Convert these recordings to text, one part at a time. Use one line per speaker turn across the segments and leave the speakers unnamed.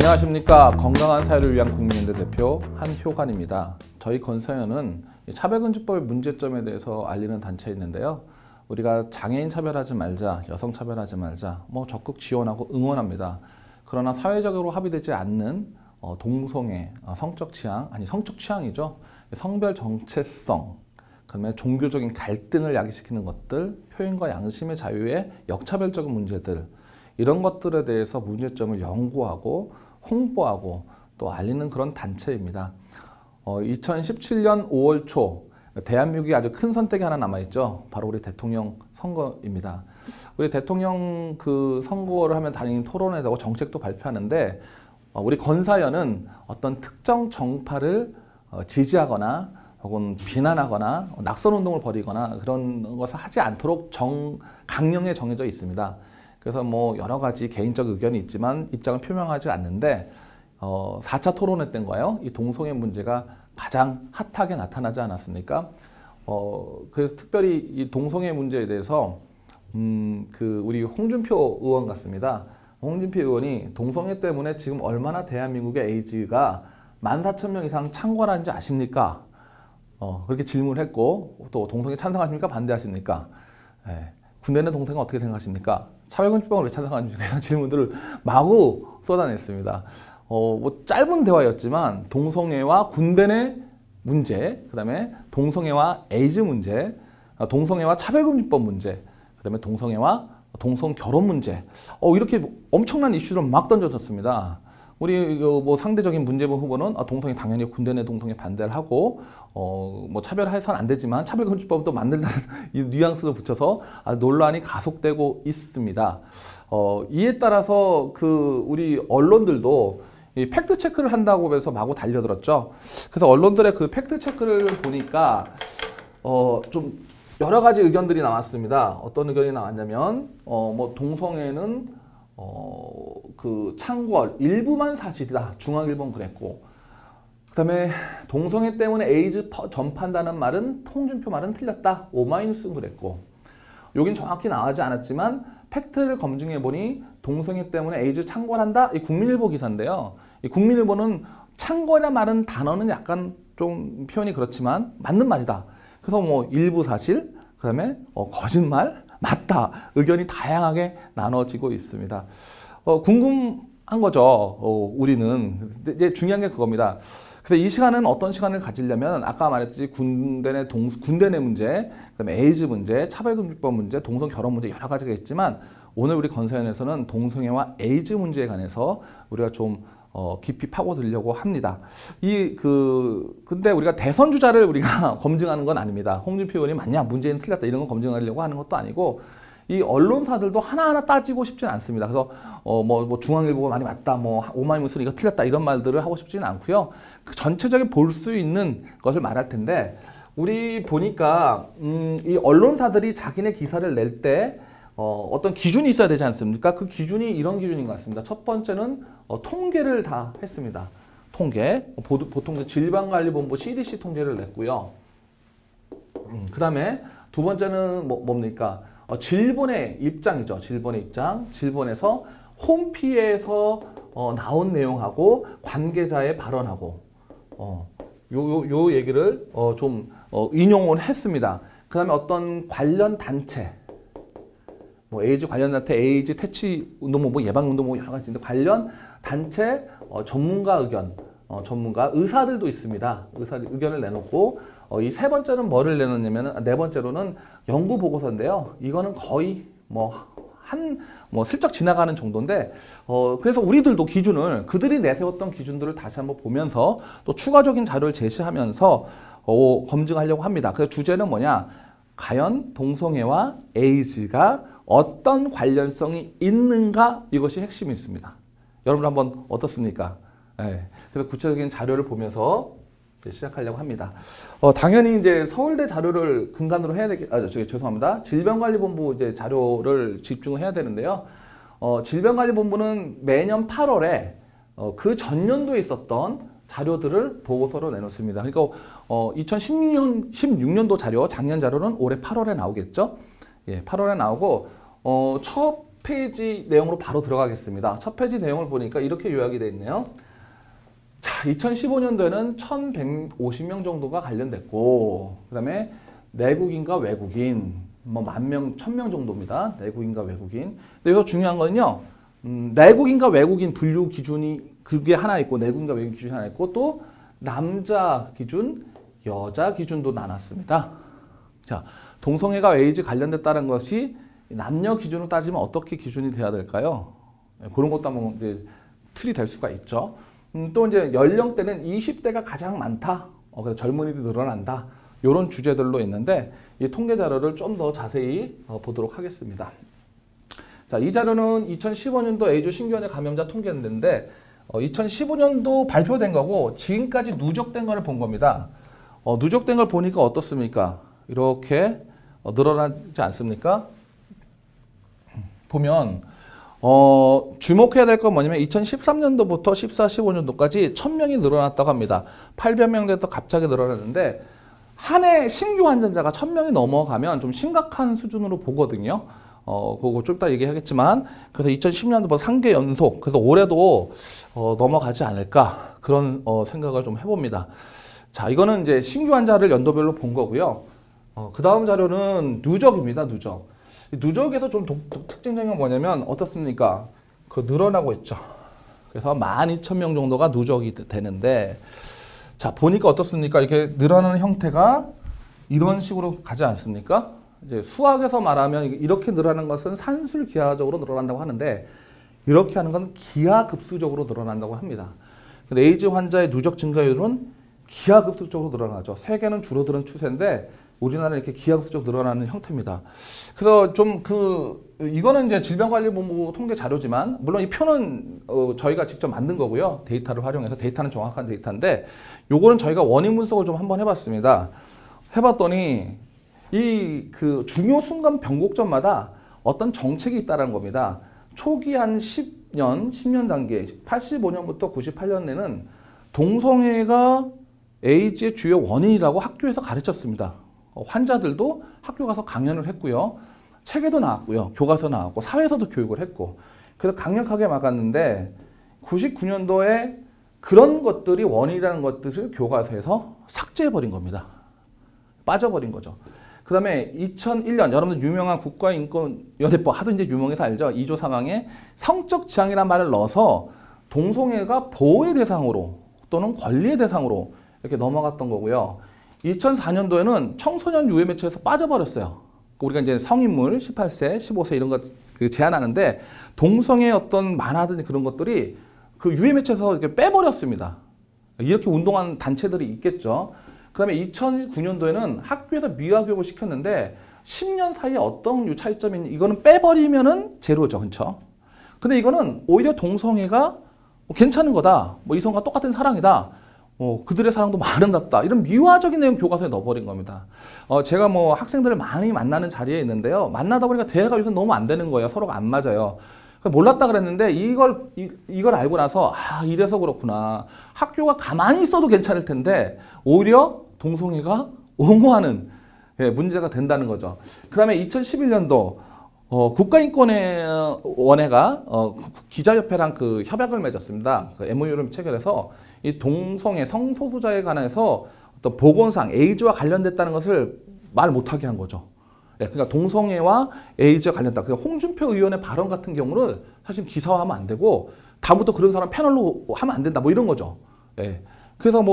안녕하십니까. 건강한 사회를 위한 국민연대 대표 한효관입니다. 저희 건사연은 차별금지법의 문제점에 대해서 알리는 단체에 있는데요. 우리가 장애인 차별하지 말자, 여성 차별하지 말자 적극 지원하고 응원합니다. 그러나 사회적으로 합의되지 않는 동성애, 성적 취향이죠. 성별 정체성, 그다음에 종교적인 갈등을 야기시키는 것들, 표현과 양심의 자유의 역차별적인 문제들, 이런 것들에 대해서 문제점을 연구하고 홍보하고 또 알리는 그런 단체입니다. 2017년 5월 초 대한민국이 아주 큰 선택이 하나 남아있죠. 바로 우리 대통령 선거입니다. 우리 대통령 그 선거를 하면 당연히 토론회도 하고 정책도 발표하는데 우리 건사연은 어떤 특정 정파를 지지하거나 혹은 비난하거나 낙선운동을 벌이거나 그런 것을 하지 않도록 강령에 정해져 있습니다. 그래서 여러 가지 개인적 의견이 있지만 입장을 표명하지 않는데 4차 토론회 때인가요? 이 동성애 문제가 가장 핫하게 나타나지 않았습니까? 그래서 특별히 이 동성애 문제에 대해서 우리 홍준표 의원 같습니다. 홍준표 의원이 동성애 때문에 지금 얼마나 대한민국의 에이즈가 14,000명 이상 창궐하는지 아십니까? 그렇게 질문을 했고, 또 동성애 찬성하십니까? 반대하십니까? 군대 내 동성애 어떻게 생각하십니까? 차별금지법을 왜 찬성하십니까? 이런 질문들을 마구 쏟아냈습니다. 짧은 대화였지만 동성애와 군대 내 문제, 그 다음에 동성애와 에이즈 문제, 동성애와 차별금지법 문제, 그 다음에 동성애와 동성결혼 문제, 이렇게 엄청난 이슈를 막 던져졌습니다. 우리 상대적인 문제부 후보는 동성애 당연히 군대 내 동성애 반대를 하고 차별해서는 안 되지만 차별금지법도 만들다는 이 뉘앙스를 붙여서 논란이 가속되고 있습니다. 이에 따라서 우리 언론들도 이 팩트 체크를 한다고 해서 마구 달려들었죠. 그래서 언론들의 그 팩트 체크를 보니까 좀 여러 가지 의견들이 나왔습니다. 어떤 의견이 나왔냐면 동성애는 창궐 일부만 사실이다. 중앙일보는 그랬고, 그 다음에 동성애 때문에 에이즈 전파한다는 말은 홍준표 말은 틀렸다. 오마이뉴스는 그랬고, 여긴 정확히 나오지 않았지만 팩트를 검증해보니 동성애 때문에 에이즈 창궐한다. 이 국민일보 기사인데요. 이 국민일보는 창궐이라는 말은 단어는 약간 좀 표현이 그렇지만 맞는 말이다. 그래서 일부 사실, 그 다음에 거짓말, 맞다. 의견이 다양하게 나눠지고 있습니다. 궁금한 거죠. 우리는. 이제 중요한 게 그겁니다. 그래서 이 시간은 어떤 시간을 가지려면 아까 말했듯이 군대 내 문제, 그다음에 에이즈 문제, 차별금지법 문제, 동성 결혼 문제 여러 가지가 있지만 오늘 우리 건사연에서는 동성애와 에이즈 문제에 관해서 우리가 좀 깊이 파고들려고 합니다. 근데 우리가 대선 주자를 우리가 검증하는 건 아닙니다. 홍준표 의원이 맞냐, 문재인 틀렸다 이런 거 검증하려고 하는 것도 아니고 이 언론사들도 하나하나 따지고 싶지는 않습니다. 그래서 중앙일보가 많이 맞다, 오마이뉴스는 이거 틀렸다 이런 말들을 하고 싶지는 않고요. 그 전체적인 볼 수 있는 것을 말할 텐데 우리 보니까 이 언론사들이 자기네 기사를 낼 때 어떤 기준이 있어야 되지 않습니까? 그 기준이 이런 기준인 것 같습니다. 첫 번째는 통계를 다 했습니다. 통계. 보통 질병관리본부 CDC 통계를 냈고요. 그 다음에 두 번째는 뭡니까? 질본의 입장이죠. 질본의 입장. 질본에서 홈피에서 나온 내용하고 관계자의 발언하고 요 얘기를 좀 인용을 했습니다. 그 다음에 어떤 관련 단체, 에이즈 관련 단체, 에이즈 퇴치 운동본부, 예방운동본부 여러 가지 있는데 관련 단체 전문가 의견, 전문가 의사들도 있습니다. 의사 의견을 내놓고 이 세 번째는 뭐를 내놓냐면 네 번째로는 연구 보고서인데요. 이거는 거의 슬쩍 지나가는 정도인데 그래서 우리들도 기준을 그들이 내세웠던 기준들을 다시 한번 보면서 또 추가적인 자료를 제시하면서 검증하려고 합니다. 그래서 주제는 뭐냐? 과연 동성애와 에이즈가 어떤 관련성이 있는가? 이것이 핵심이 있습니다. 여러분 한번 어떻습니까? 그래서 구체적인 자료를 보면서 시작하려고 합니다. 당연히 이제 서울대 자료를 근간으로 해야 죄송합니다. 질병관리본부 이제 자료를 집중을 해야 되는데요. 질병관리본부는 매년 8월에 그 전년도에 있었던 자료들을 보고서로 내놓습니다. 그러니까 2016년도 자료, 작년 자료는 올해 8월에 나오겠죠. 예, 8월에 나오고 첫 페이지 내용으로 바로 들어가겠습니다. 첫 페이지 내용을 보니까 이렇게 요약이 되어 있네요. 자, 2015년도에는 1,150명 정도가 관련됐고, 그 다음에 내국인과 외국인, 뭐 10,000명, 1,000명 정도입니다. 내국인과 외국인. 근데 여기서 중요한 거는요, 내국인과 외국인 분류 기준이 그게 하나 있고, 내국인과 외국인 기준이 하나 있고, 또 남자 기준, 여자 기준도 나눴습니다. 자, 동성애가 에이즈 관련됐다는 것이 남녀 기준으로 따지면 어떻게 기준이 돼야 될까요? 그런 것도 한번 이제 틀이 될 수가 있죠. 또 이제 연령대는 20대가 가장 많다. 그래서 젊은이들이 늘어난다. 이런 주제들로 있는데 이 통계 자료를 좀 더 자세히 보도록 하겠습니다. 자, 이 자료는 2015년도 에이즈 신규환자 감염자 통계인데 2015년도 발표된 거고 지금까지 누적된 거를 본 겁니다. 누적된 걸 보니까 어떻습니까? 이렇게 늘어나지 않습니까? 보면 주목해야 될 건 뭐냐면 2013년도부터 14, 15년도까지 1,000명이 늘어났다고 합니다. 800명 돼서 갑자기 늘어났는데 한 해 신규 환자가 1,000명이 넘어가면 좀 심각한 수준으로 보거든요. 그거 좀 이따 얘기하겠지만 그래서 2010년도부터 3개 연속 그래서 올해도 넘어가지 않을까 그런 생각을 좀 해봅니다. 자, 이거는 이제 신규 환자를 연도별로 본 거고요. 그 다음 자료는 누적입니다. 누적. 누적에서 좀 특징적인 건 뭐냐면 어떻습니까? 그 늘어나고 있죠. 그래서 12,000명 정도가 누적이 되는데 자, 보니까 어떻습니까? 이렇게 늘어나는 형태가 이런 식으로 가지 않습니까? 이제 수학에서 말하면 이렇게 늘어나는 것은 산술기하적으로 늘어난다고 하는데 이렇게 하는 건 기하급수적으로 늘어난다고 합니다. 근데 에이즈 환자의 누적 증가율은 기하급수적으로 늘어나죠. 세계는 줄어드는 추세인데 우리나라는 이렇게 기하급수적으로 늘어나는 형태입니다. 그래서 좀 이거는 이제 질병관리본부 통계 자료지만 물론 이 표는 저희가 직접 만든 거고요. 데이터를 활용해서 데이터는 정확한 데이터인데 요거는 저희가 원인 분석을 좀 한번 해봤습니다. 해봤더니 이 중요 순간 변곡점마다 어떤 정책이 있다는 겁니다. 초기 한 10년 단계 85년부터 98년에는 동성애가 에이즈의 주요 원인이라고 학교에서 가르쳤습니다. 환자들도 학교 가서 강연을 했고요. 책에도 나왔고요. 교과서 나왔고 사회에서도 교육을 했고 그래서 강력하게 막았는데 99년도에 그런 것들이 원인이라는 것들을 교과서에서 삭제해버린 겁니다. 빠져버린 거죠. 그 다음에 2001년 여러분들 유명한 국가인권연애법 하도 이제 유명해서 알죠. 2조 3항에 성적 지향이라는 말을 넣어서 동성애가 보호의 대상으로 또는 권리의 대상으로 이렇게 넘어갔던 거고요. 2004년도에는 청소년 유해 매체에서 빠져버렸어요. 우리가 이제 성인물 18세, 15세 이런 것 제한하는데 동성애 어떤 만화든 그런 것들이 그 유해 매체에서 이렇게 빼버렸습니다. 이렇게 운동한 단체들이 있겠죠. 그 다음에 2009년도에는 학교에서 미화교육을 시켰는데 10년 사이에 어떤 차이점이 있는지 이거는 빼버리면은 제로죠. 그렇죠? 근데 이거는 오히려 동성애가 괜찮은 거다. 뭐 이성과 똑같은 사랑이다. 그들의 사랑도 아름답다. 이런 미화적인 내용 교과서에 넣어버린 겁니다. 제가 뭐 학생들을 많이 만나는 자리에 있는데요. 만나다 보니까 대화가 요새 너무 안 되는 거예요. 서로가 안 맞아요. 몰랐다 그랬는데 이걸 알고 나서 이래서 그렇구나. 학교가 가만히 있어도 괜찮을 텐데 오히려 동성애가 옹호하는 문제가 된다는 거죠. 그 다음에 2011년도 국가인권원회가 기자협회랑 협약을 맺었습니다. MOU를 체결해서 이 동성애 성소수자에 관해서 어떤 보건상 에이즈와 관련됐다는 것을 말 못하게 한 거죠. 그러니까 동성애와 에이즈와 관련됐다. 그러니까 홍준표 의원의 발언 같은 경우는 사실 기사화하면 안 되고 다음부터 그런 사람 패널로 하면 안 된다. 뭐 이런 거죠. 그래서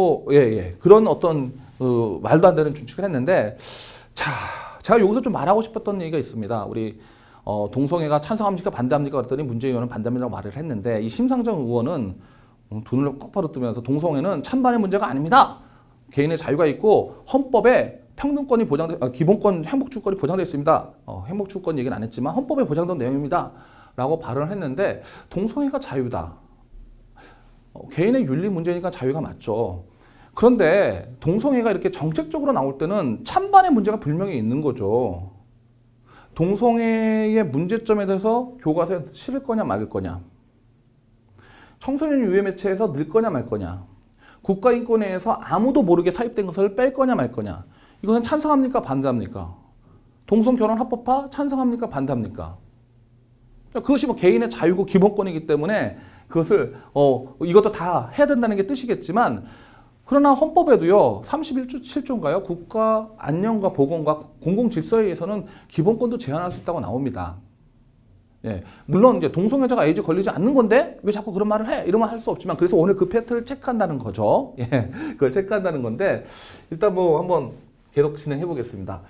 그런 어떤 말도 안 되는 준칙을 했는데 자, 제가 여기서 좀 말하고 싶었던 얘기가 있습니다. 우리 동성애가 찬성합니까 반대합니까 그랬더니 문재인 의원은 반대합니다라고 말을 했는데 이 심상정 의원은 눈을 똑바로 뜨면서 동성애는 찬반의 문제가 아닙니다. 개인의 자유가 있고 헌법에 평등권이 기본권 행복주권이 보장되어 있습니다. 행복주권 얘기는 안 했지만 헌법에 보장된 내용입니다. 라고 발언을 했는데 동성애가 자유다. 개인의 윤리 문제니까 자유가 맞죠. 그런데 동성애가 이렇게 정책적으로 나올 때는 찬반의 문제가 분명히 있는 거죠. 동성애의 문제점에 대해서 교과서에 실을 거냐 말 거냐. 청소년 유해 매체에서 넣을 거냐 말 거냐. 국가인권회에서 아무도 모르게 사입된 것을 뺄 거냐 말 거냐. 이것은 찬성합니까 반대합니까? 동성결혼 합법화 찬성합니까 반대합니까? 그것이 뭐 개인의 자유고 기본권이기 때문에 그것을 이것도 다 해야 된다는 게 뜻이겠지만 그러나 헌법에도요 31.7조인가요? 국가 안녕과 보건과 공공질서에 의해서는 기본권도 제한할 수 있다고 나옵니다. 예, 물론 이제 동성애자가 에이즈 걸리지 않는 건데 왜 자꾸 그런 말을 해? 이러면 할 수 없지만 그래서 오늘 그 팩트를 체크한다는 거죠. 예, 그걸 체크한다는 건데 일단 뭐 한번 계속 진행해 보겠습니다.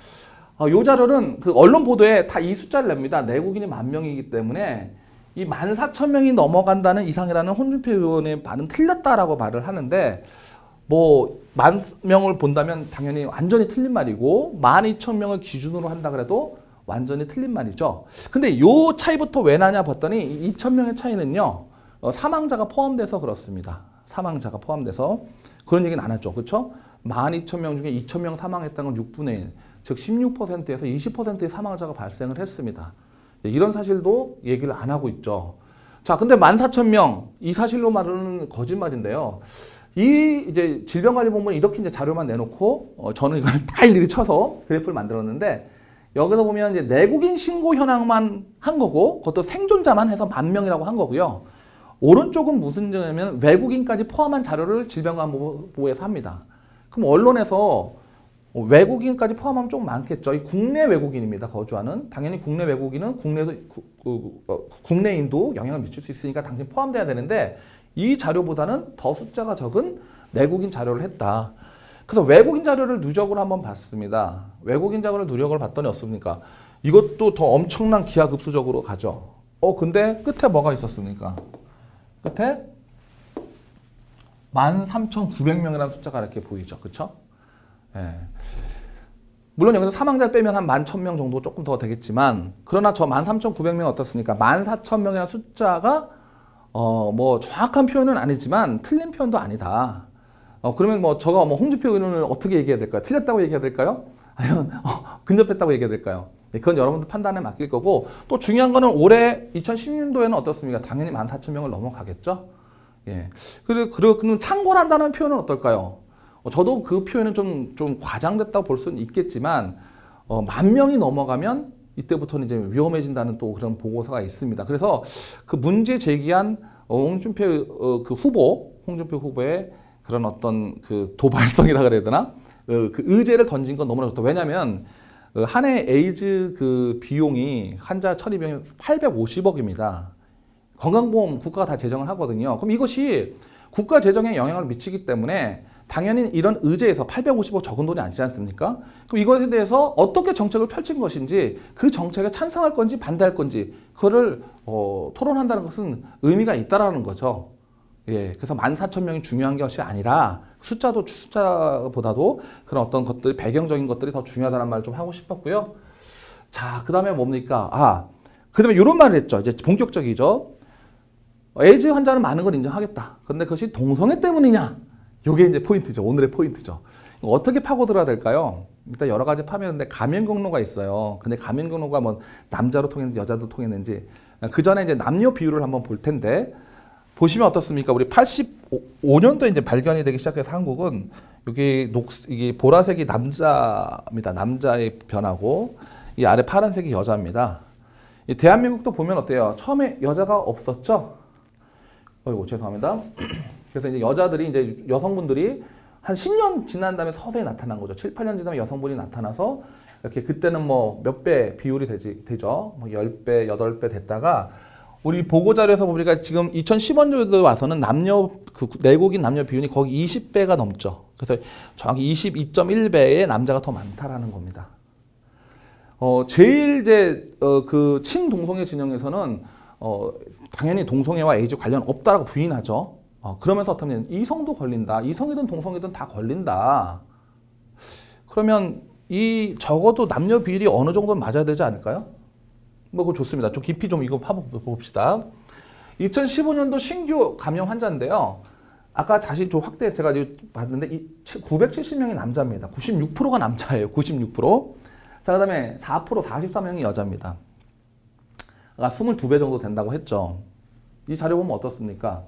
이 자료는 그 언론 보도에 다 이 숫자를 냅니다. 내국인이 10,000명이기 때문에 이 14,000명이 넘어간다는 이상이라는 홍준표 의원의 말은 틀렸다라고 말을 하는데 뭐 10,000명을 본다면 당연히 완전히 틀린 말이고 12,000명을 기준으로 한다 그래도 완전히 틀린 말이죠. 근데 요 차이부터 왜 나냐 봤더니 2,000명의 차이는요. 사망자가 포함돼서 그렇습니다. 사망자가 포함돼서 그런 얘기는 안 하죠. 그렇죠? 12,000명 중에 2,000명 사망했다는 건 6분의 1, 즉 16%에서 20%의 사망자가 발생을 했습니다. 이런 사실도 얘기를 안 하고 있죠. 자, 근데 14,000명 이 사실로 말하는 거짓말인데요. 이 이제 질병관리본부는 이렇게 이제 자료만 내놓고 저는 이걸 다 일일이 쳐서 그래프를 만들었는데 여기서 보면 이제 내국인 신고 현황만 한 거고 그것도 생존자만 해서 10,000명이라고 한 거고요. 오른쪽은 무슨 점이냐면 외국인까지 포함한 자료를 질병관리본부에서 합니다. 그럼 언론에서 외국인까지 포함하면 좀 많겠죠. 이 국내 외국인입니다. 거주하는. 당연히 국내 외국인은 국내인도 영향을 미칠 수 있으니까 당연히 포함돼야 되는데 이 자료보다는 더 숫자가 적은 내국인 자료를 했다. 그래서 외국인 자료를 누적으로 한번 봤습니다. 외국인 자료를 누적을 봤더니 어떻습니까? 이것도 더 엄청난 기하급수적으로 가죠. 근데 끝에 뭐가 있었습니까? 끝에 13,900명이라는 숫자가 이렇게 보이죠. 그렇죠? 예. 물론 여기서 사망자를 빼면 한 11,000명 정도 조금 더 되겠지만 그러나 저 13,900명 어떻습니까? 14,000명이라는 숫자가 뭐 정확한 표현은 아니지만 틀린 표현도 아니다. 그러면 뭐 저가 뭐 홍준표 의원을 어떻게 얘기해야 될까요? 틀렸다고 얘기해야 될까요? 아니면 근접했다고 얘기해야 될까요? 네, 그건 여러분들 판단에 맡길 거고 또 중요한 거는 올해 2010년도에는 어떻습니까? 당연히 14,000명을 넘어가겠죠? 예. 그리고 참고를 한다는 표현은 어떨까요? 저도 그 표현은 좀 과장됐다고 볼 수는 있겠지만 10,000명이 넘어가면 이때부터는 이제 위험해진다는 또 그런 보고서가 있습니다. 그래서 그 문제 제기한 홍준표 후보의 그런 어떤 그 도발성이라 그래야 되나? 그 의제를 던진 건 너무나 좋다. 왜냐하면 한 해 에이즈 그 비용이 환자 처리비용이 850억입니다. 건강보험 국가가 다 제정을 하거든요. 그럼 이것이 국가 재정에 영향을 미치기 때문에 당연히 이런 의제에서 850억 적은 돈이 아니지 않습니까? 그럼 이것에 대해서 어떻게 정책을 펼친 것인지 그 정책에 찬성할 건지 반대할 건지 그거를 토론한다는 것은 의미가 있다라는 거죠. 예, 그래서 14,000명이 중요한 것이 아니라 숫자보다도 그런 어떤 것들 배경적인 것들이 더 중요하다는 말을 좀 하고 싶었고요. 자, 그 다음에 뭡니까? 그 다음에 이런 말을 했죠. 이제 본격적이죠. 에이즈 환자는 많은 걸 인정하겠다. 그런데 그것이 동성애 때문이냐? 이게 이제 포인트죠. 오늘의 포인트죠. 어떻게 파고들어야 될까요? 일단 여러 가지 파면인데 가면 경로가 있어요. 근데 가면 경로가 뭐 남자로 통했는지 여자로 통했는지 그 전에 이제 남녀 비율을 한번 볼 텐데 보시면 어떻습니까? 우리 85년도에 이제 발견이 되기 시작해서 한국은 이게 보라색이 남자입니다. 남자의 변화고 이 아래 파란색이 여자입니다. 이 대한민국도 보면 어때요? 처음에 여자가 없었죠? 어이구 죄송합니다. 그래서 이제 여자들이 이제 여성분들이 한 10년 지난 다음에 서서히 나타난 거죠. 7, 8년 지나면 여성분이 나타나서 이렇게 그때는 뭐 몇 배 비율이 되죠. 뭐 10배, 8배 됐다가 우리 보고자료에서 보니까 지금 2015년도에 와서는 내국인 남녀 비율이 거의 20배가 넘죠. 그래서 정확히 22.1배의 남자가 더 많다라는 겁니다. 제일 이제 그 친동성애 진영에서는 당연히 동성애와 에이즈 관련 없다라고 부인하죠. 그러면서 어떻게 하면 이성도 걸린다. 이성이든 동성이든 다 걸린다. 그러면 적어도 남녀 비율이 어느 정도는 맞아야 되지 않을까요? 뭐 그거 좋습니다. 좀 깊이 좀 이거 파봅시다. 2015년도 신규 감염 환자인데요. 아까 다시 좀 확대 제가 봤는데 970명이 남자입니다. 96%가 남자예요. 96%. 자, 그다음에 4%, 44명이 여자입니다. 아까 22배 정도 된다고 했죠. 이 자료 보면 어떻습니까?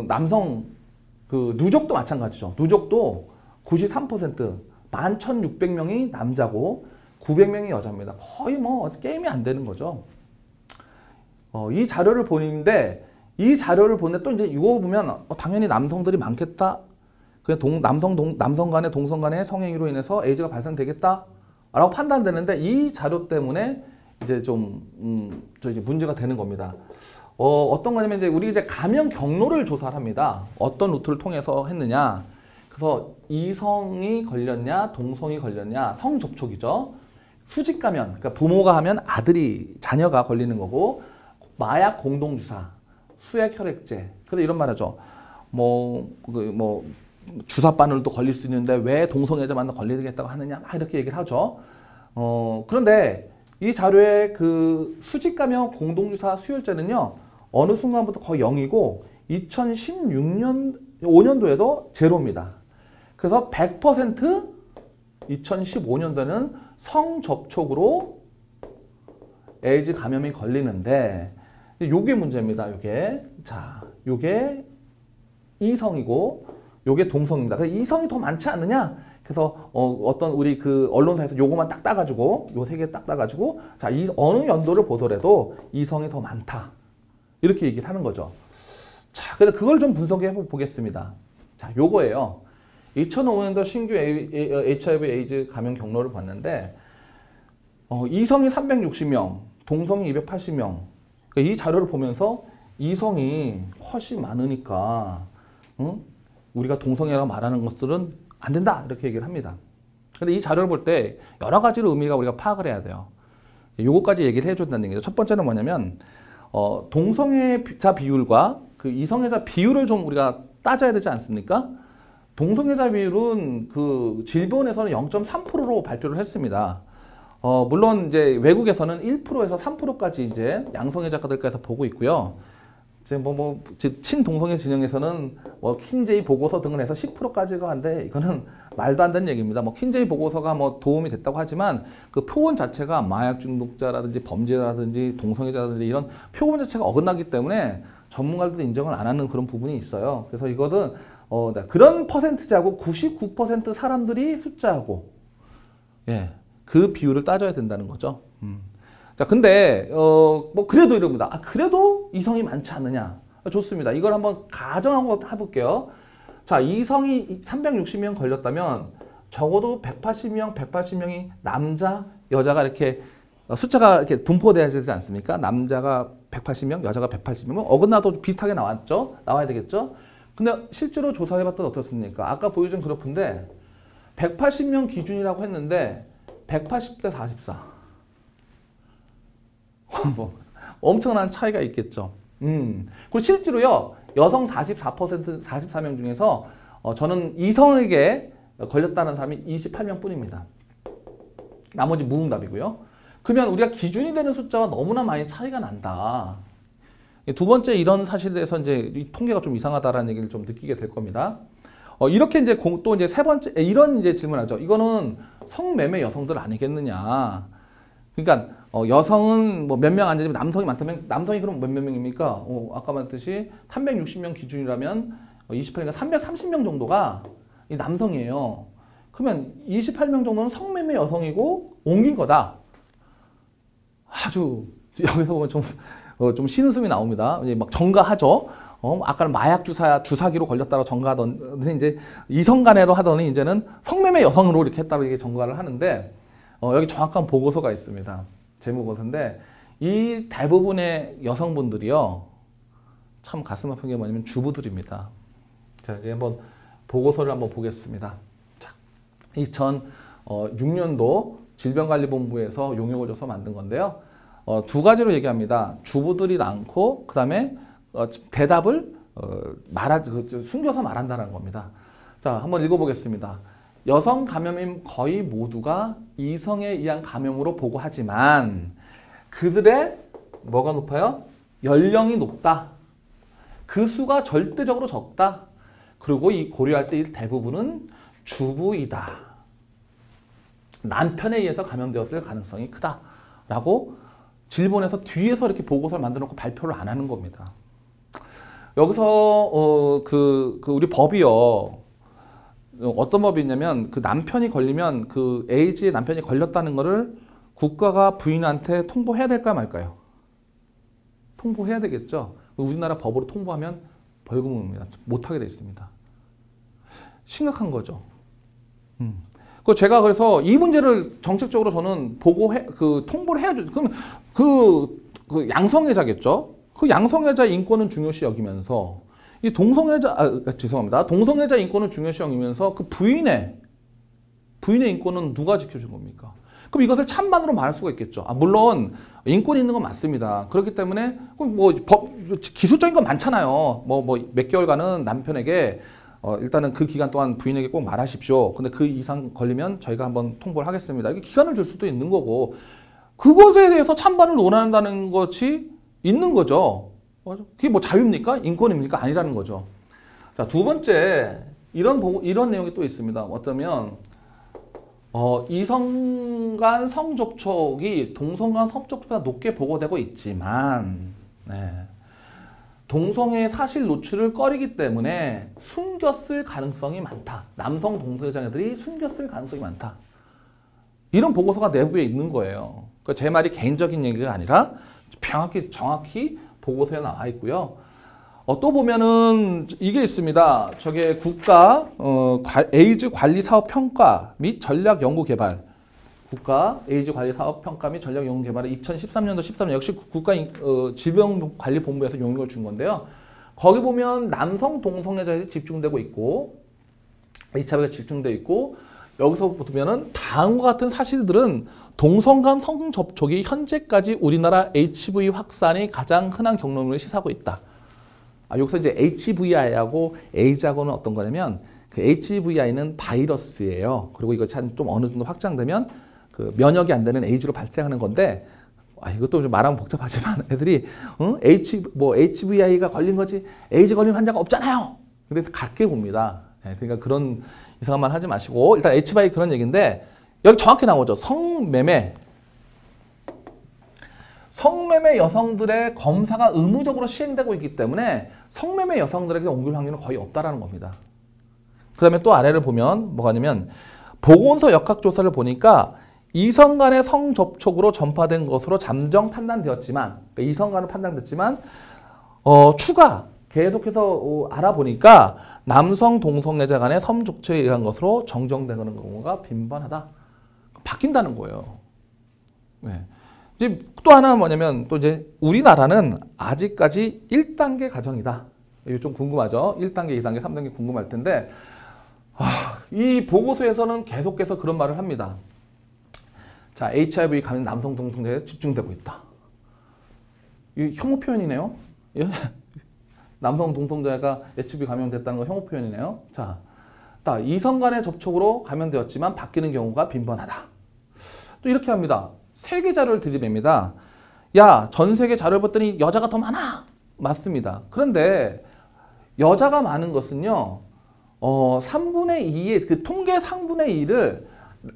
남성 누적도 마찬가지죠. 누적도 93%, 11,600명이 남자고 900명이 여자입니다. 거의 뭐 게임이 안 되는 거죠. 이 자료를 보는데 이 자료를 보는데 또 이제 이거 보면 당연히 남성들이 많겠다. 그냥 남성 간의 동성 간의 성행위로 인해서 에이즈가 발생되겠다라고 판단되는데 이 자료 때문에 이제 이제 문제가 되는 겁니다. 어떤 거냐면 이제 우리 이제 감염 경로를 조사를 합니다. 어떤 루트를 통해서 했느냐. 그래서 이성이 걸렸냐, 동성이 걸렸냐, 성접촉이죠. 수직 감염, 그러니까 부모가 하면 자녀가 걸리는 거고, 마약 공동주사, 수액 혈액제. 그래서 이런 말 하죠. 주사 바늘도 걸릴 수 있는데 왜 동성애자만 걸리겠다고 하느냐, 막 이렇게 얘기를 하죠. 그런데 이 자료의 그 수직 감염 공동주사 수혈제는요, 어느 순간부터 거의 0이고 2016년, 5년도에도 제로입니다. 그래서 100% 2015년도에는 성접촉으로 에이즈 감염이 걸리는데 요게 문제입니다. 요게 이성이고 요게 동성입니다. 그래서 이성이 더 많지 않느냐? 그래서 어떤 우리 그 언론사에서 요거만 딱 따가지고 요 세 개 딱 따가지고 자, 이 어느 연도를 보더라도 이성이 더 많다. 이렇게 얘기를 하는 거죠. 자, 그래서 그걸 좀 분석해 보겠습니다. 자, 요거예요. 2005년도 신규 HIV 에이즈 감염 경로를 봤는데 이성이 360명, 동성이 280명. 그러니까 이 자료를 보면서 이성이 훨씬 많으니까 우리가 동성애라고 말하는 것들은 안 된다 이렇게 얘기를 합니다. 근데 이 자료를 볼 때 여러 가지로 의미가 우리가 파악을 해야 돼요. 요거까지 얘기를 해준다는 얘기죠. 첫 번째는 뭐냐면 동성애자 비율과 그 이성애자 비율을 좀 우리가 따져야 되지 않습니까? 동성애자 비율은 그 질본에서는 0.3%로 발표를 했습니다. 물론 이제 외국에서는 1%에서 3%까지 이제 양성애자들까지 보고 있고요. 이제 친동성애 진영에서는 킨제이 보고서 등을 해서 10%까지가 한데 이거는 말도 안 되는 얘기입니다. 킨제이 보고서가 도움이 됐다고 하지만 그 표본 자체가 마약 중독자라든지 범죄자라든지 동성애자라든지 이런 표본 자체가 어긋나기 때문에 전문가들도 인정을 안 하는 그런 부분이 있어요. 그래서 이거는 그런 퍼센트지하고 99% 사람들이 숫자하고 그 비율을 따져야 된다는 거죠. 자, 근데 그래도 이럽니다. 그래도 이성이 많지 않느냐? 좋습니다. 이걸 한번 가정하고 해볼게요. 자, 이성이 360명 걸렸다면 적어도 180명이 남자, 여자가 이렇게 숫자가 이렇게 분포돼야 되지 않습니까? 남자가 180명, 여자가 180명. 어긋나도 비슷하게 나와야 되겠죠? 근데 실제로 조사해봤더니 어떻습니까? 아까 보여준 그래프인데 180명 기준이라고 했는데 180대 44. 엄청난 차이가 있겠죠. 그리고 실제로요, 여성 44명 중에서 저는 이성에게 걸렸다는 사람이 28명 뿐입니다. 나머지 무응답이고요. 그러면 우리가 기준이 되는 숫자와 너무나 많이 차이가 난다. 두 번째 이런 사실에 대해서 이제 이 통계가 좀 이상하다라는 얘기를 좀 느끼게 될 겁니다. 이렇게 이제 또 이제 세 번째 이런 이제 질문하죠. 이거는 성매매 여성들 아니겠느냐. 그러니까 여성은 몇 명 안 되지만 남성이 많다면 남성이 그럼 몇 명입니까? 아까 말했듯이 360명 기준이라면 28니까 330명 정도가 이 남성이에요. 그러면 28명 정도는 성매매 여성이고 옮긴 거다. 아주 여기서 보면 좀 신음이 나옵니다. 이제 막 정가하죠. 아까는 마약 주사기로 걸렸다고 정가하던 이제 이성간애로 하더니 이제는 성매매 여성으로 이렇게 했다고 이게 정가를 하는데 여기 정확한 보고서가 있습니다. 재무보고서인데 이 대부분의 여성분들이요 참 가슴 아픈 게 뭐냐면 주부들입니다. 자, 이제 한번 보고서를 한번 보겠습니다. 자, 2006년도 질병관리본부에서 용역을 줘서 만든 건데요. 두 가지로 얘기합니다. 주부들이 많고 그 다음에 대답을 숨겨서 말한다는 겁니다. 자, 한번 읽어보겠습니다. 여성 감염인 거의 모두가 이성에 의한 감염으로 보고하지만 그들의 뭐가 높아요? 연령이 높다. 그 수가 절대적으로 적다. 그리고 이 고려할 때 대부분은 주부이다. 남편에 의해서 감염되었을 가능성이 크다. 라고 질본에서 뒤에서 이렇게 보고서를 만들어 놓고 발표를 안 하는 겁니다. 여기서 우리 법이요. 어떤 법이 있냐면 그 남편이 걸리면 그 에이즈의 남편이 걸렸다는 거를 국가가 부인한테 통보해야 될까 말까요? 통보해야 되겠죠. 우리나라 법으로 통보하면 벌금입니다. 못하게 돼 있습니다. 심각한 거죠. 그 제가 그래서 이 문제를 정책적으로 저는 통보를 해야죠. 그럼 그 양성애자겠죠. 그 양성애자 인권은 중요시 여기면서 이 죄송합니다. 동성애자 인권을 중요시 여기면서 그 부인의 인권은 누가 지켜준 겁니까? 그럼 이것을 찬반으로 말할 수가 있겠죠. 물론 인권이 있는 건 맞습니다. 그렇기 때문에 뭐 기술적인 건 많잖아요. 몇 개월간은 남편에게 일단은 그 기간 동안 부인에게 꼭 말하십시오. 근데 그 이상 걸리면 저희가 한번 통보를 하겠습니다. 이게 기간을 줄 수도 있는 거고 그것에 대해서 찬반을 논한다는 것이 있는 거죠. 그게 뭐 자유입니까? 인권입니까? 아니라는 거죠. 자, 두 번째 이런 내용이 또 있습니다. 어쩌면 이성 간 성접촉이 동성 간 성접촉보다 높게 보고되고 있지만 동성애의 사실 노출을 꺼리기 때문에 숨겼을 가능성이 많다. 남성 동성애자들이 숨겼을 가능성이 많다. 이런 보고서가 내부에 있는 거예요. 그러니까 제 말이 개인적인 얘기가 아니라 정확히 보고서에 나와 있고요. 또 보면은 이게 있습니다. 저게 국가 에이즈 관리 사업 평가 및 전략 연구 개발. 국가 에이즈 관리 사업 평가 및 전략 연구 개발을 2013년도 13년 역시 국가 질병관리본부에서 용역을 준 건데요. 거기 보면 남성 동성애자에 집중되고 있고 HIV가 집중되어 있고 여기서 보면은 다음과 같은 사실들은 동성 간 성접촉이 현재까지 우리나라 HIV 확산이 가장 흔한 경로를 시사하고 있다. 여기서 이제 HVI하고 에이즈하고는 어떤 거냐면 그 HVI는 바이러스예요. 그리고 이거 좀 어느 정도 확장되면 그 면역이 안 되는 에이즈로 발생하는 건데 이것도 좀 말하면 복잡하지만 애들이 HVI가 걸린 거지 에이즈 걸린 환자가 없잖아요. 근데 같게 봅니다. 그러니까 그런 이상한 말 하지 마시고 일단 HIV 그런 얘기인데 여기 정확히 나오죠. 성매매 여성들의 검사가 의무적으로 시행되고 있기 때문에 성매매 여성들에게 옮길 확률은 거의 없다라는 겁니다. 그 다음에 또 아래를 보면 뭐가 있냐면 보건소 역학조사를 보니까 이성 간의 성접촉으로 전파된 것으로 잠정 판단되었지만 이성 간은 판단됐지만 추가 계속해서 알아보니까 남성 동성애자 간의 성접촉에 의한 것으로 정정되는 경우가 빈번하다. 바뀐다는 거예요. 이제 또 하나 뭐냐면 또 이제 우리나라는 아직까지 1단계 가정이다. 이거 좀 궁금하죠? 1단계, 2단계, 3단계 궁금할 텐데 이 보고서에서는 계속해서 그런 말을 합니다. 자, HIV 감염 남성 동성애자에 집중되고 있다. 이 혐오 표현이네요. 남성 동성애자가 HIV 감염됐다는 거 혐오 표현이네요. 자, 이성 간의 접촉으로 감염되었지만 바뀌는 경우가 빈번하다. 또 이렇게 합니다. 세계 자료를 들이댑니다. 야, 전 세계 자료를 봤더니 여자가 더 많아. 맞습니다. 그런데 여자가 많은 것은요. 3분의 2의 그 통계 3분의 2를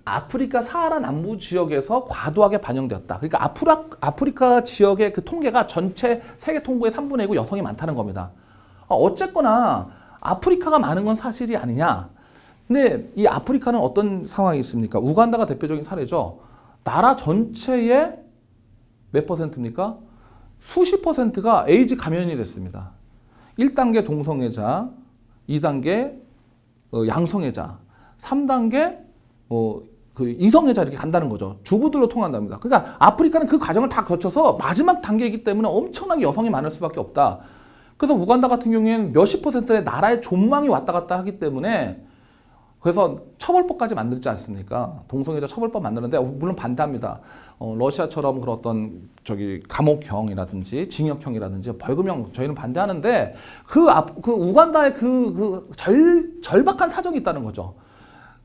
아프리카 사하라 남부 지역에서 과도하게 반영되었다. 그러니까 아프리카 지역의 그 통계가 전체 세계 통계의 3분의 2고 여성이 많다는 겁니다. 어쨌거나 아프리카가 많은 건 사실이 아니냐. 근데 이 아프리카는 어떤 상황이 있습니까? 우간다가 대표적인 사례죠. 나라 전체의 몇 퍼센트입니까? 수십 퍼센트가 에이즈 감염이 됐습니다. 1단계 동성애자, 2단계 양성애자, 3단계 그 이성애자 이렇게 간다는 거죠. 주부들로 통한답니다. 그러니까 아프리카는 그 과정을 다 거쳐서 마지막 단계이기 때문에 엄청나게 여성이 많을 수밖에 없다. 그래서 우간다 같은 경우에는 몇십 퍼센트의 나라의 존망이 왔다 갔다 하기 때문에 그래서 처벌법까지 만들지 않습니까? 동성애자 처벌법 만드는데 물론 반대합니다. 러시아처럼 그런 어떤 감옥형이라든지 징역형이라든지 벌금형 저희는 반대하는데 그 우간다의 절박한 사정이 있다는 거죠.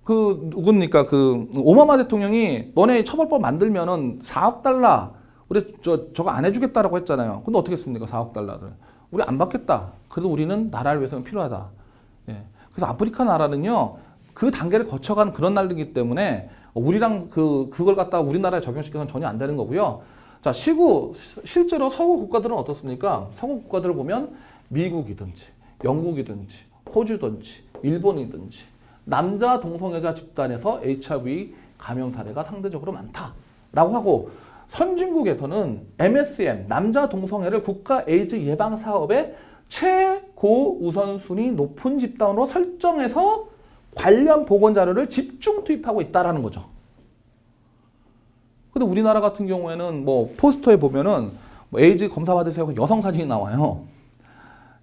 누굽니까? 오바마 대통령이 너네 처벌법 만들면은 4억 달러 우리 저거 안 해주겠다라고 했잖아요. 근데 어떻게 했습니까? 4억 달러를. 우리 안 받겠다. 그래도 우리는 나라를 위해서는 필요하다. 그래서 아프리카 나라는요. 그 단계를 거쳐간 그런 나라이기 때문에 우리랑 그걸 갖다가 우리나라에 적용시켜서는 전혀 안 되는 거고요. 자, 실제로 서구 국가들은 어떻습니까? 서구 국가들을 보면 미국이든지 영국이든지 호주든지 일본이든지 남자 동성애자 집단에서 HIV 감염 사례가 상대적으로 많다라고 하고 선진국에서는 MSM, 남자 동성애를 국가 에이즈 예방 사업의 최고 우선순위 높은 집단으로 설정해서 관련 보건 자료를 집중 투입하고 있다라는 거죠. 근데 우리나라 같은 경우에는 뭐 포스터에 보면은 뭐 에이즈 검사 받으세요 여성 사진이 나와요.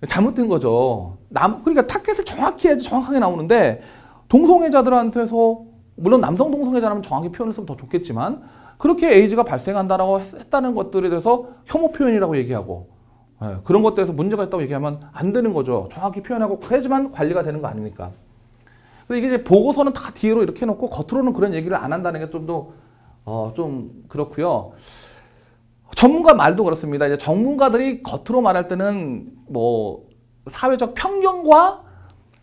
잘못된 거죠. 그러니까 타겟을 정확히 해야지 정확하게 나오는데 동성애자들한테서 물론 남성 동성애자라면 정확히 표현했으면 더 좋겠지만 그렇게 에이즈가 발생한다라고 했다는 것들에 대해서 혐오 표현이라고 얘기하고 그런 것들에서 문제가 있다고 얘기하면 안 되는 거죠. 정확히 표현하고 해야지만 관리가 되는 거 아닙니까? 근데 이게 이제 보고서는 다 뒤로 이렇게 해놓고 겉으로는 그런 얘기를 안 한다는 게 좀 더 좀 그렇고요. 전문가 말도 그렇습니다. 이제 전문가들이 겉으로 말할 때는 뭐 사회적 편견과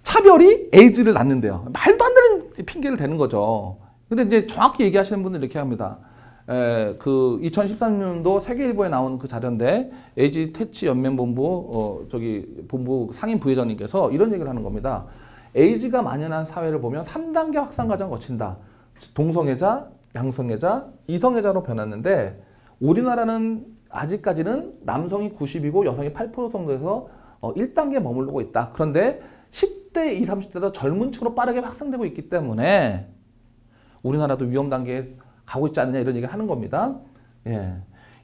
차별이 에이즈를 낳는데요. 말도 안 되는 핑계를 대는 거죠. 근데 이제 정확히 얘기하시는 분들 이렇게 합니다. 그 2013년도 세계일보에 나온 그 자료인데 에이즈 퇴치 연맹본부 본부 상임 부회장님께서 이런 얘기를 하는 겁니다. 에이즈가 만연한 사회를 보면 3단계 확산 과정을 거친다. 동성애자, 양성애자, 이성애자로 변했는데 우리나라는 아직까지는 남성이 90이고 여성이 8% 정도에서 1단계에 머무르고 있다. 그런데 10대, 20, 30대도 젊은 층으로 빠르게 확산되고 있기 때문에 우리나라도 위험 단계에 가고 있지 않느냐 이런 얘기를 하는 겁니다. 예.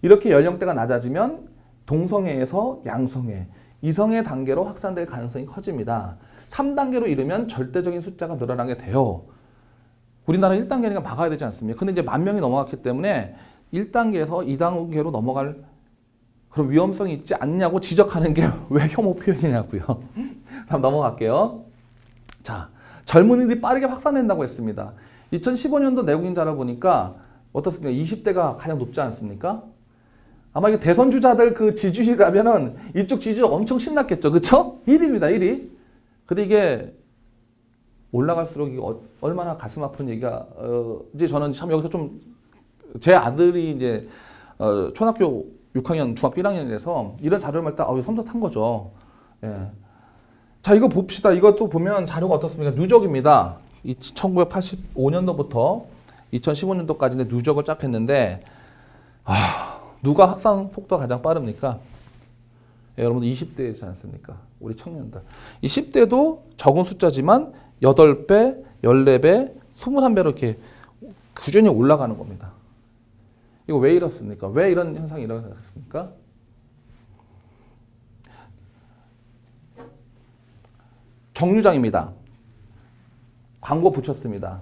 이렇게 연령대가 낮아지면 동성애에서 양성애, 이성애 단계로 확산될 가능성이 커집니다. 3단계로 이르면 절대적인 숫자가 늘어나게 돼요. 우리나라 1단계니까 막아야 되지 않습니까? 근데 이제 10,000명이 넘어갔기 때문에 1단계에서 2단계로 넘어갈 그런 위험성이 있지 않냐고 지적하는 게 왜 혐오 표현이냐고요. 다음 넘어갈게요. 자, 젊은이들이 빠르게 확산된다고 했습니다. 2015년도 내국인 자료 보니까 어떻습니까? 20대가 가장 높지 않습니까? 아마 이게 대선 주자들 그 지지율이라면은 이쪽 지지율 엄청 신났겠죠. 그쵸? 1위입니다, 1위. 근데 이게 올라갈수록 이게 얼마나 가슴 아픈 얘기가, 이제 저는 참 여기서 좀 제 아들이 이제 초등학교 6학년, 중학교 1학년이라서 이런 자료를 볼 때 섬뜩한 거죠. 예. 자, 이거 봅시다. 이것도 보면 자료가 어떻습니까? 누적입니다. 1985년도부터 2015년도까지 누적을 쫙 했는데 누가 확산 속도가 가장 빠릅니까? 예, 여러분들 20대이지 않습니까? 우리 청년들. 이 10대도 적은 숫자지만 8배, 14배, 23배로 이렇게 꾸준히 올라가는 겁니다. 이거 왜 이렇습니까? 왜 이런 현상이 일어났습니까? 정류장입니다. 광고 붙였습니다.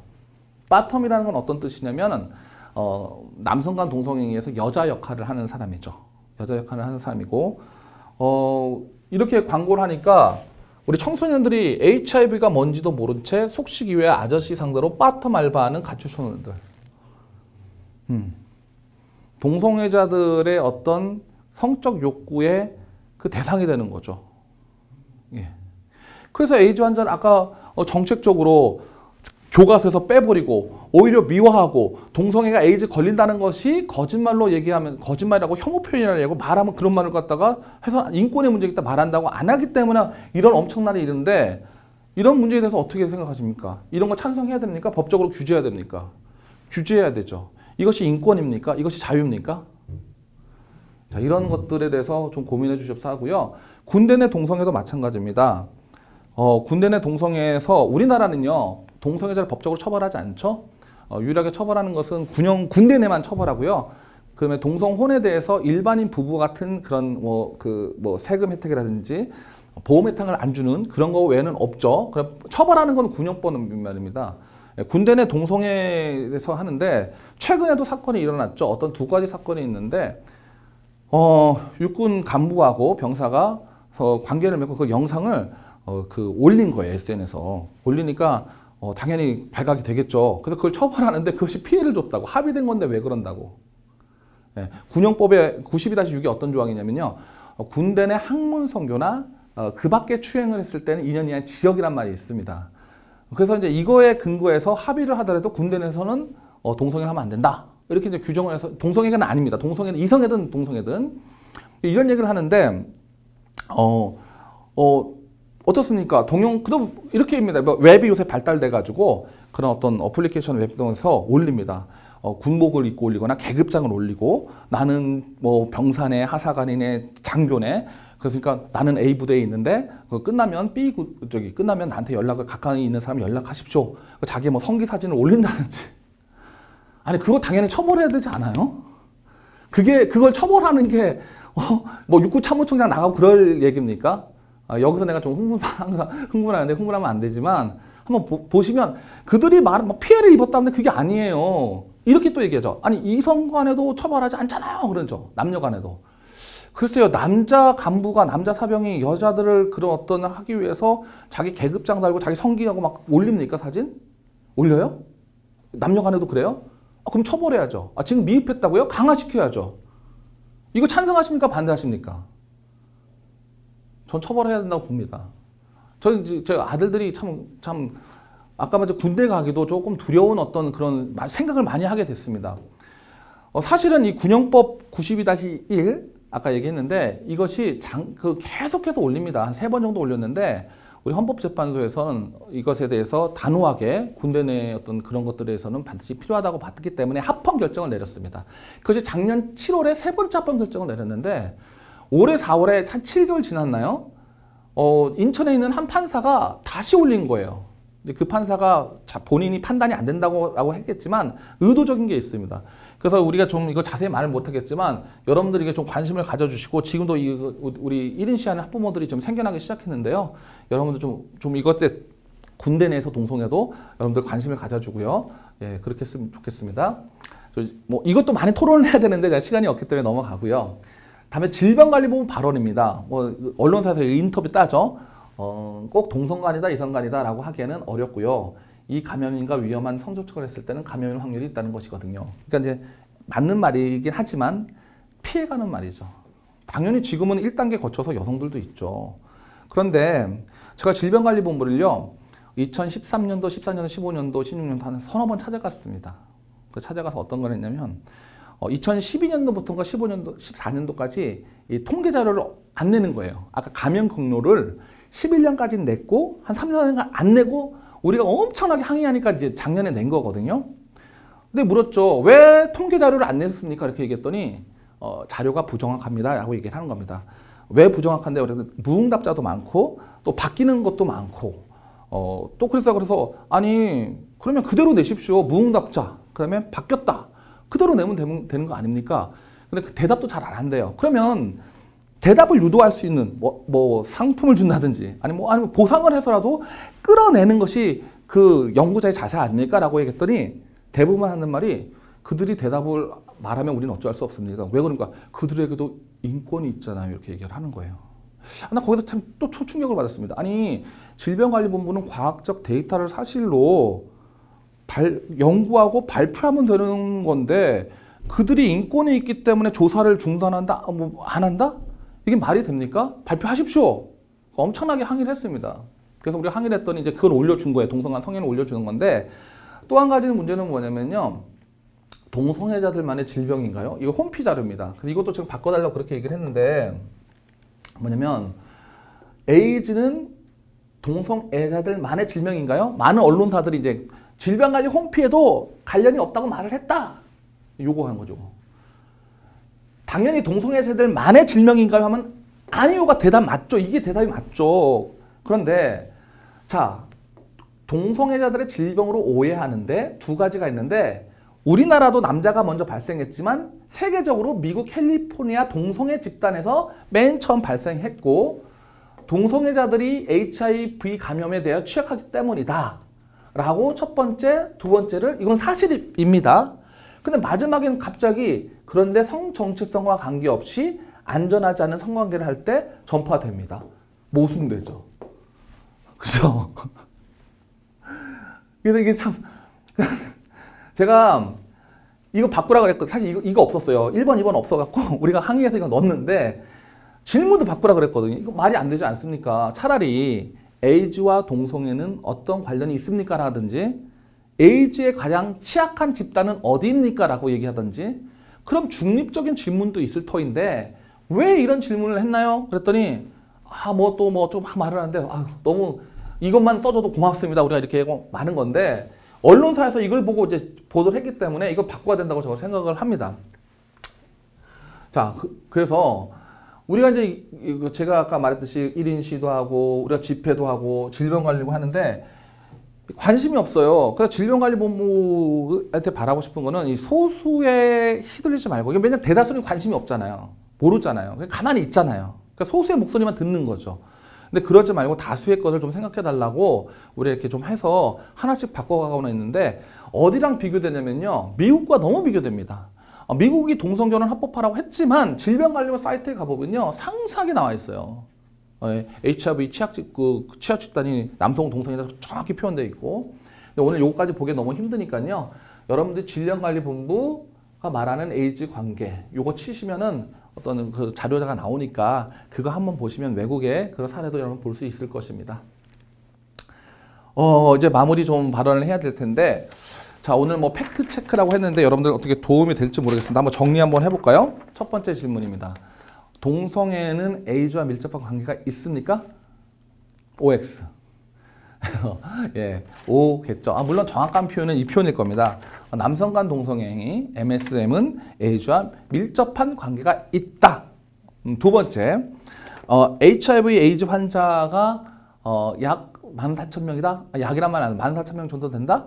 바텀이라는 건 어떤 뜻이냐면 남성 간 동성애에서 여자 역할을 하는 사람이죠. 여자 역할을 하는 사람이고 이렇게 광고를 하니까 우리 청소년들이 HIV가 뭔지도 모른 채 속시기 위해 아저씨 상대로 바텀 알바하는 가출소년들. 동성애자들의 어떤 성적 욕구의 그 대상이 되는 거죠. 예. 그래서 에이즈 환자를 아까 정책적으로 교과서에서 빼버리고 오히려 미화하고 동성애가 에이즈 걸린다는 것이 거짓말로 얘기하면 거짓말이라고 혐오 표현이라고 말하면 그런 말을 갖다가 해서 인권의 문제겠다 말한다고 안 하기 때문에 이런 엄청난 일이 있는데 이런 문제에 대해서 어떻게 생각하십니까? 이런 거 찬성해야 됩니까? 법적으로 규제해야 됩니까? 규제해야 되죠. 이것이 인권입니까? 이것이 자유입니까? 자, 이런 것들에 대해서 좀 고민해 주십사 하고요. 군대 내 동성애도 마찬가지입니다. 군대 내 동성애에서 우리나라는요. 동성애자를 법적으로 처벌하지 않죠. 유일하게 처벌하는 것은 군대 내만 처벌하고요. 그다음에 동성혼에 대해서 일반인 부부 같은 그런 세금 혜택이라든지 보험 혜택을 안 주는 그런 거 외에는 없죠. 처벌하는 건 군형법은 말입니다. 군대 내 동성애에서 하는데 최근에도 사건이 일어났죠. 어떤 두 가지 사건이 있는데 육군 간부하고 병사가 관계를 맺고 그 영상을 올린 거예요. SNS에서. 올리니까 당연히 발각이 되겠죠. 그래서 그걸 처벌하는데 그것이 피해를 줬다고. 합의된 건데 왜 그런다고. 예, 군형법의 92-6이 어떤 조항이냐면요. 군대 내 학문 선교나 그 밖에 추행을 했을 때는 2년 이하의 징역이란 말이 있습니다. 그래서 이제 이거에 근거해서 합의를 하더라도 군대 내에서는 동성애를 하면 안 된다. 이렇게 이제 규정을 해서 동성애는 아닙니다. 동성애는 이성애든 동성애든 이런 얘기를 하는데 어떻습니까? 그럼 이렇게입니다. 뭐 웹이 요새 발달돼가지고 그런 어떤 어플리케이션 웹에서 올립니다. 군복을 입고 올리거나 계급장을 올리고 나는 뭐 병사네, 하사관이네, 장교네. 그러니까 나는 A 부대에 있는데 끝나면 끝나면 나한테 연락을 가까이 있는 사람 연락하십시오. 자기 뭐 성기 사진을 올린다든지. 아니 그거 당연히 처벌해야 되지 않아요? 그걸 처벌하는 게 뭐 육구참모총장 나가고 그럴 얘기입니까? 여기서 내가 좀 흥분하는데 흥분하면 안 되지만 한번 보시면 그들이 막 피해를 입었다는데 그게 아니에요. 이렇게 또 얘기하죠. 아니 이성 간에도 처벌하지 않잖아요. 그러죠. 남녀 간에도. 글쎄요. 남자 간부가 남자 사병이 여자들을 그런 어떤 하기 위해서 자기 계급장 달고 자기 성기하고 막 올립니까 사진? 올려요? 남녀 간에도 그래요? 그럼 처벌해야죠. 지금 미흡했다고요? 강화시켜야죠. 이거 찬성하십니까? 반대하십니까? 전 처벌해야 된다고 봅니다. 저희 아들들이 참 아까 먼저 군대 가기도 조금 두려운 어떤 그런 생각을 많이 하게 됐습니다. 사실은 이 군형법 92-1 아까 얘기했는데 이것이 계속해서 올립니다. 한 3번 정도 올렸는데 우리 헌법재판소에서는 이것에 대해서 단호하게 군대 내 어떤 그런 것들에 대해서는 반드시 필요하다고 봤기 때문에 합헌 결정을 내렸습니다. 그것이 작년 7월에 3번째 합헌 결정을 내렸는데 올해 4월에 한 7개월 지났나요? 인천에 있는 한 판사가 다시 올린 거예요. 그 판사가 본인이 판단이 안 된다고 했겠지만 의도적인 게 있습니다. 그래서 우리가 좀 이거 자세히 말을 못 하겠지만 여러분들에게 좀 관심을 가져주시고 지금도 우리 1인 시하는 학부모들이 좀 생겨나기 시작했는데요. 여러분들 좀 이것 때 군대 내에서 동성애도 여러분들 관심을 가져주고요. 예, 그렇게 했으면 좋겠습니다. 뭐 이것도 많이 토론을 해야 되는데 시간이 없기 때문에 넘어가고요. 다음에 질병관리본부 발언입니다. 뭐 언론사에서 인터뷰 따죠. 꼭 동성간이다 이성간이다 라고 하기에는 어렵고요. 이 감염인과 위험한 성접촉을 했을 때는 감염일 확률이 있다는 것이거든요. 그러니까 이제 맞는 말이긴 하지만 피해가는 말이죠. 당연히 지금은 1단계 거쳐서 여성들도 있죠. 그런데 제가 질병관리본부를요 2013년도, 14년도, 15년도, 16년도 한 서너 번 찾아갔습니다. 찾아가서 어떤 걸 했냐면 2012년도부터인가 15년도, 14년도까지 이 통계 자료를 안 내는 거예요. 아까 감염 경로를 11년까지 냈고 한 3, 4년간 안 내고 우리가 엄청나게 항의하니까 이제 작년에 낸 거거든요. 근데 물었죠. 왜 통계 자료를 안 냈습니까? 이렇게 얘기했더니 자료가 부정확합니다 라고 얘기를 하는 겁니다. 왜 부정확한데? 무응답자도 많고 또 바뀌는 것도 많고 또 그래서 아니 그러면 그대로 내십시오. 무응답자 그 다음에 바뀌었다 그대로 내면 되는 거 아닙니까? 근데 그 대답도 잘 안 한대요. 그러면 대답을 유도할 수 있는 뭐 상품을 준다든지 아니면 보상을 해서라도 끌어내는 것이 그 연구자의 자세 아닙니까? 라고 얘기했더니 대부분 하는 말이 그들이 대답을 말하면 우리는 어쩔 수 없습니다. 왜 그런가? 그들에게도 인권이 있잖아요. 이렇게 얘기를 하는 거예요. 나 거기서 참 또 초충격을 받았습니다. 아니 질병관리본부는 과학적 데이터를 사실로 연구하고 발표하면 되는 건데 그들이 인권이 있기 때문에 조사를 중단한다? 뭐 안 한다? 이게 말이 됩니까? 발표하십시오. 엄청나게 항의를 했습니다. 그래서 우리가 항의를 했더니 이제 그걸 올려준 거예요. 동성간 성애를 올려주는 건데 또 한 가지 문제는 뭐냐면요. 동성애자들만의 질병인가요? 이거 홈피 자료입니다. 그래서 이것도 지금 바꿔달라고 그렇게 얘기를 했는데 뭐냐면 에이즈는 동성애자들만의 질병인가요? 많은 언론사들이 이제 질병관리 홈피에도 관련이 없다고 말을 했다. 요거한 거죠. 당연히 동성애자들만의 질병인가요? 하면 아니요가 대답 맞죠. 이게 대답이 맞죠. 그런데 자 동성애자들의 질병으로 오해하는데 두 가지가 있는데 우리나라도 남자가 먼저 발생했지만 세계적으로 미국 캘리포니아 동성애 집단에서 맨 처음 발생했고 동성애자들이 HIV 감염에 대해 취약하기 때문이다. 라고 첫 번째, 두 번째를 이건 사실입니다. 근데 마지막에는 갑자기 그런데 성 정체성과 관계없이 안전하지 않은 성관계를 할 때 전파됩니다. 모순되죠. 그죠? 그래서 이게 참 제가 이거 바꾸라고 그랬거든요. 사실 이거 없었어요. 1번, 2번 없어갖고 우리가 항의해서 이거 넣었는데 질문도 바꾸라고 그랬거든요. 이거 말이 안 되지 않습니까? 차라리 에이즈와 동성애는 어떤 관련이 있습니까? 라든지 에이즈의 가장 취약한 집단은 어디입니까? 라고 얘기하든지 그럼 중립적인 질문도 있을 터인데 왜 이런 질문을 했나요? 그랬더니 뭐 또 뭐 좀 막 말을 하는데 너무 이것만 써줘도 고맙습니다. 우리가 이렇게 많은 건데 언론사에서 이걸 보고 이제 보도를 했기 때문에 이걸 바꿔야 된다고 저는 생각을 합니다. 자, 그래서 우리가 이제 제가 아까 말했듯이 1인 시도하고 우리가 집회도 하고 질병관리고 하는데 관심이 없어요. 그래서 질병관리본부한테 바라고 싶은 거는 이 소수에 휘둘리지 말고, 왜냐면 대다수는 관심이 없잖아요. 모르잖아요. 가만히 있잖아요. 그러니까 소수의 목소리만 듣는 거죠. 근데 그러지 말고 다수의 것을 좀 생각해 달라고 우리 이렇게 좀 해서 하나씩 바꿔가고는 있는데, 어디랑 비교되냐면요, 미국과 너무 비교됩니다. 미국이 동성결혼 합법화라고 했지만 질병관리본 사이트에 가보면요 상세하게 나와 있어요. HIV 취약 집단이 남성 동성이라고 정확히 표현되어 있고, 근데 오늘 요거까지 보기 너무 힘드니까요, 여러분들 질병관리본부가 말하는 에이즈 관계 요거 치시면은 어떤 그 자료가 나오니까 그거 한번 보시면 외국의 그런 사례도 여러분 볼 수 있을 것입니다. 이제 마무리 좀 발언을 해야 될 텐데, 자, 오늘 뭐 팩트 체크라고 했는데 여러분들 어떻게 도움이 될지 모르겠습니다. 한번 정리 한번 해볼까요? 첫 번째 질문입니다. 동성애는 에이즈와 밀접한 관계가 있습니까? OX. 예, O겠죠. 물론 정확한 표현은 이 표현일 겁니다. 남성 간 동성애 행위, MSM은 에이즈와 밀접한 관계가 있다. 두 번째, HIV 에이즈 환자가 약 14,000명이다? 약이란 말 안 14,000명 정도 된다?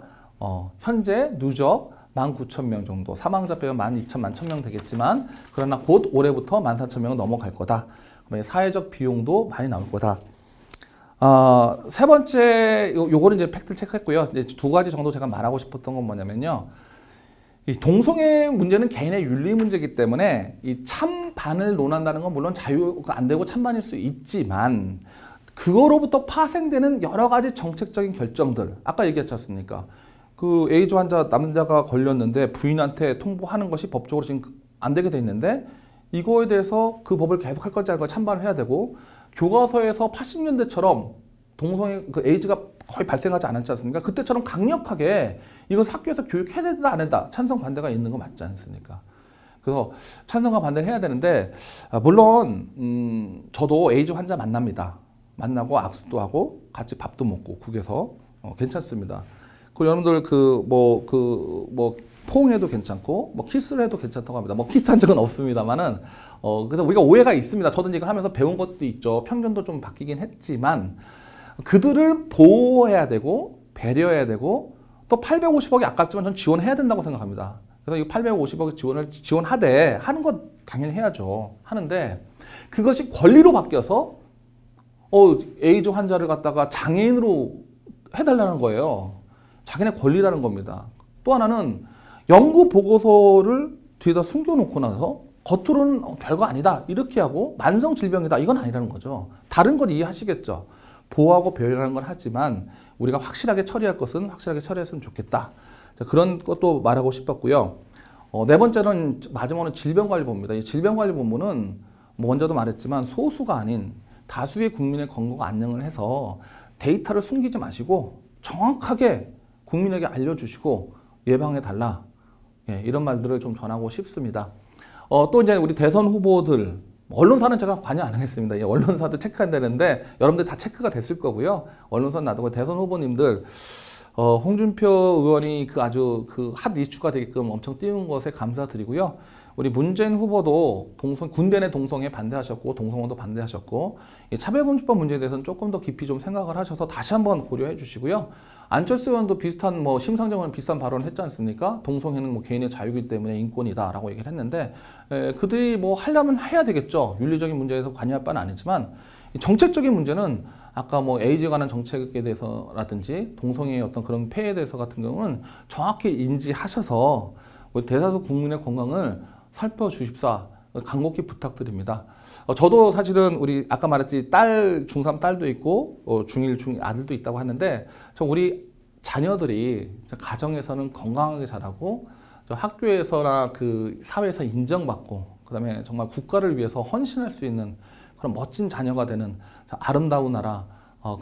현재 누적 19,000명 정도, 사망자 빼면 12,000, 11,000명 되겠지만, 그러나 곧 올해부터 14,000명은 넘어갈 거다. 사회적 비용도 많이 나올 거다. 세 번째, 요거는 이제 팩트 체크했고요. 이제 두 가지 정도 제가 말하고 싶었던 건 뭐냐면요, 이 동성애 문제는 개인의 윤리 문제이기 때문에 이 찬반을 논한다는 건 물론 자유가 안 되고 찬반일 수 있지만, 그거로부터 파생되는 여러 가지 정책적인 결정들, 아까 얘기했지 않습니까? 그 에이즈 환자 남자가 걸렸는데 부인한테 통보하는 것이 법적으로 지금 안 되게 돼 있는데, 이거에 대해서 그 법을 계속 할 건지 안 걸 찬반을 해야 되고, 교과서에서 80년대처럼 동성애 그 에이즈가 거의 발생하지 않았지 않습니까? 그때처럼 강력하게 이거 학교에서 교육해야 된다 안 된다 찬성 반대가 있는 거 맞지 않습니까? 그래서 찬성과 반대를 해야 되는데, 물론 저도 에이즈 환자 만납니다. 만나고 악수도 하고 같이 밥도 먹고 국에서 괜찮습니다. 그리고 여러분들 포옹해도 괜찮고 키스를 해도 괜찮다고 합니다. 키스한 적은 없습니다만은 그래서 우리가 오해가 있습니다. 저도 이걸 하면서 배운 것도 있죠. 편견도 좀 바뀌긴 했지만, 그들을 보호해야 되고 배려해야 되고, 또 850억이 아깝지만 전 지원해야 된다고 생각합니다. 그래서 이 850억 지원하되 하는 것 당연히 해야죠. 하는데 그것이 권리로 바뀌어서 에이즈 환자를 갖다가 장애인으로 해달라는 거예요. 자기네 권리라는 겁니다. 또 하나는 연구 보고서를 뒤에다 숨겨놓고 나서 겉으로는 별거 아니다 이렇게 하고 만성 질병이다 이건 아니라는 거죠. 다른 건 이해하시겠죠. 보호하고 배려하는 건 하지만 우리가 확실하게 처리할 것은 확실하게 처리했으면 좋겠다. 자, 그런 것도 말하고 싶었고요. 네 번째는 마지막으로 질병관리본부입니다. 이 질병관리본부는 먼저도 말했지만 소수가 아닌 다수의 국민의 건강 안녕을 해서 데이터를 숨기지 마시고 정확하게 국민에게 알려주시고 예방해달라. 예, 이런 말들을 좀 전하고 싶습니다. 또 이제 우리 대선 후보들, 언론사는 제가 관여 안 하겠습니다. 예, 언론사도 체크해야 되는데 여러분들 다 체크가 됐을 거고요. 언론사 놔두고 대선 후보님들, 홍준표 의원이 아주 핫 이슈가 되게끔 엄청 띄운 것에 감사드리고요. 우리 문재인 후보도 군대 내 동성애 반대하셨고 동성혼도 반대하셨고, 이 차별금지법 문제에 대해서는 조금 더 깊이 좀 생각을 하셔서 다시 한번 고려해 주시고요. 안철수 의원도 비슷한 심상정 의원 비슷한 발언을 했지 않습니까? 동성애는 개인의 자유이기 때문에 인권이다라고 얘기를 했는데, 그들이 하려면 해야 되겠죠. 윤리적인 문제에서 관여할 바는 아니지만 정책적인 문제는 아까 에이즈에 관한 정책에 대해서라든지 동성애의 어떤 그런 폐해에 대해서 같은 경우는 정확히 인지하셔서 우리 대다수 국민의 건강을 살펴주십사 간곡히 부탁드립니다. 저도 사실은 우리 아까 말했지 중3 딸도 있고 중1, 중2 아들도 있다고 하는데, 우리 자녀들이 가정에서는 건강하게 자라고 학교에서나 사회에서 인정받고 그다음에 정말 국가를 위해서 헌신할 수 있는 그런 멋진 자녀가 되는 아름다운 나라,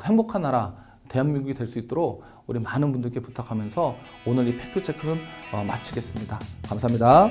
행복한 나라 대한민국이 될 수 있도록 우리 많은 분들께 부탁하면서 오늘 이 팩트체크는 마치겠습니다. 감사합니다.